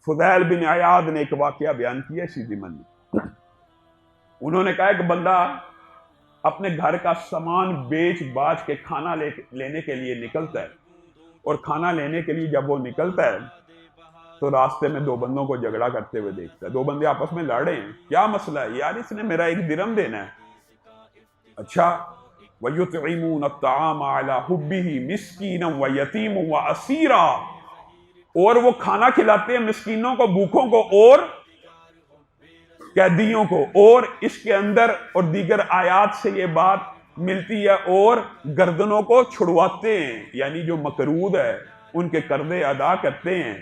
فضیل بن عیاض نے ایک واقعہ بیان کیا اسی ضمن میں. انہوں نے کہا کہ بندہ اپنے گھر کا سامان بیچ باچ کے کھانا لینے کے لیے نکلتا ہے، اور کھانا لینے کے لیے جب وہ نکلتا ہے تو راستے میں دو بندوں کو جھگڑا کرتے ہوئے دیکھتا ہے. دو بندے آپس میں لڑ رہے ہیں. کیا مسئلہ ہے؟ یار اس نے میرا 1 درہم دینا ہے. اچھا وَيُطْعِمُونَ الطَّعَامَ عَلَى حُبِّهِ مِسْكِينًا وَيَتِيمًا وَأَسِيرًا، اور وہ کھانا کھلاتے ہیں مسکینوں کو، بھوکوں کو اور قیدیوں کو. اور اس کے اندر اور دیگر آیات سے یہ بات ملتی ہے، اور گردنوں کو چھڑواتے ہیں، یعنی جو مقروض ہے ان کے قرضے ادا کرتے ہیں.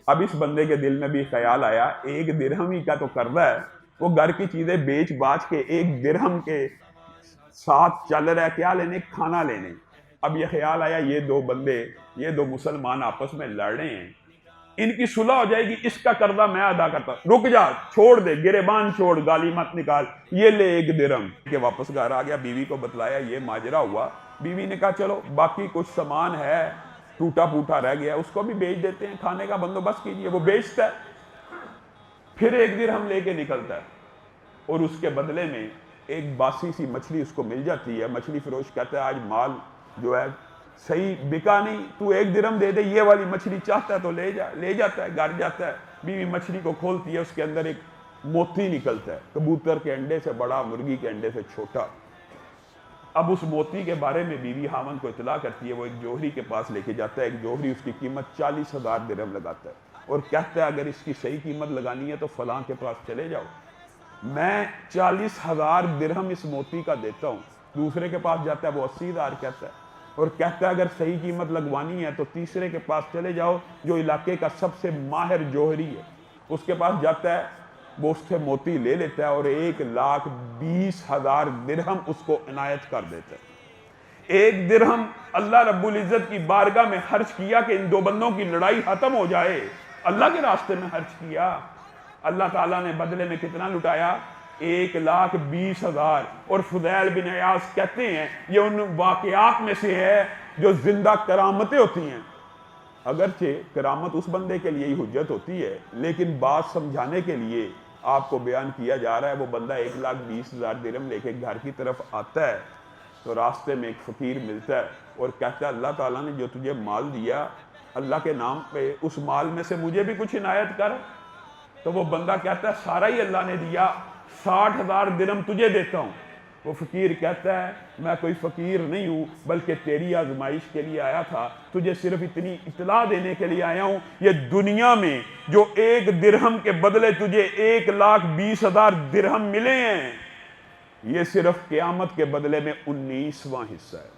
اب اس بندے کے دل میں بھی خیال آیا 1 درہم ہی کا تو قرضہ ہے، وہ گھر کی چیزیں بیچ باچ کے 1 درہم کے ساتھ چل رہا ہے، کیا لینے؟ کھانا لینے. اب یہ خیال آیا یہ دو بندے، یہ دو مسلمان آپس میں لڑ رہے ہیں، ان کی صلح ہو جائے گی، اس کا قرضہ میں ادا کرتا ہوں. رک جا، چھوڑ دے، گریبان چھوڑ، گالی مت نکال، یہ لے 1 درہم کہ واپس گھر آ گیا. بیوی کو بتلایا یہ ماجرا ہوا. بیوی نے کہا چلو باقی کچھ سامان ہے ٹوٹا پھوٹا رہ گیا، اس کو بھی بیچ دیتے ہیں، کھانے کا بندوبست کیجئے. وہ بیچتا ہے، پھر 1 درہم لے کے نکلتا ہے، اور اس کے بدلے میں ایک باسی سی مچھلی اس کو مل جاتی ہے. مچھلی فروش کہتا ہے آج مال جو ہے صحیح بکا نہیں، تو 1 درہم دے دے، یہ والی مچھلی چاہتا ہے تو لے جا. لے جاتا ہے، گھر جاتا ہے. بیوی مچھلی کو کھولتی ہے، اس کے اندر ایک موتی نکلتا ہے، کبوتر کے انڈے سے بڑا، مرغی کے انڈے سے چھوٹا. اب اس موتی کے بارے میں بیوی خاوند کو اطلاع کرتی ہے. وہ ایک جوہری کے پاس لے کے جاتا ہے. ایک جوہری اس کی قیمت 40,000 درہم لگاتا ہے، اور کہتا ہے اگر اس کی صحیح قیمت لگانی ہے تو فلاں کے پاس چلے جاؤ، میں 40,000 درہم اس موتی کا دیتا ہوں. دوسرے کے پاس جاتا ہے، وہ 80,000 کہتا ہے، اور کہتا ہے اگر صحیح قیمت لگوانی ہے تو تیسرے کے پاس چلے جاؤ جو علاقے کا سب سے ماہر جوہری ہے. اس کے پاس جاتا ہے، وہ اس سے موتی لے لیتا ہے اور 1,20,000 درہم اس کو عنایت کر دیتا ہے. 1 درہم اللہ رب العزت کی بارگاہ میں خرچ کیا کہ ان دو بندوں کی لڑائی ختم ہو جائے، اللہ کے راستے میں خرچ کیا. اللہ تعالیٰ نے بدلے میں کتنا لٹایا؟ 1,20,000. اور فضیل بن عیاض کہتے ہیں یہ ان واقعات میں سے ہے جو زندہ کرامتیں ہوتی ہیں. اگرچہ کرامت اس بندے کے لیے ہی حجت ہوتی ہے، لیکن بات سمجھانے کے لیے آپ کو بیان کیا جا رہا ہے. وہ بندہ 1,20,000 درہم لے کے گھر کی طرف آتا ہے تو راستے میں ایک فقیر ملتا ہے اور کہتا ہے اللہ تعالیٰ نے جو تجھے مال دیا اللہ کے نام پہ، اس مال میں سے مجھے بھی کچھ عنایت کر. تو وہ بندہ کہتا ہے سارا ہی اللہ نے دیا، 60,000 درہم تجھے دیتا ہوں. وہ فقیر کہتا ہے میں کوئی فقیر نہیں ہوں، بلکہ تیری آزمائش کے لیے آیا تھا، تجھے صرف اتنی اطلاع دینے کے لیے آیا ہوں. یہ دنیا میں جو 1 درہم کے بدلے تجھے 1,20,000 درہم ملے ہیں، یہ صرف قیامت کے بدلے میں 19واں حصہ ہے.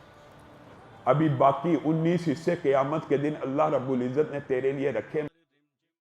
ابھی باقی 19 حصے قیامت کے دن اللہ رب العزت نے تیرے لیے رکھے.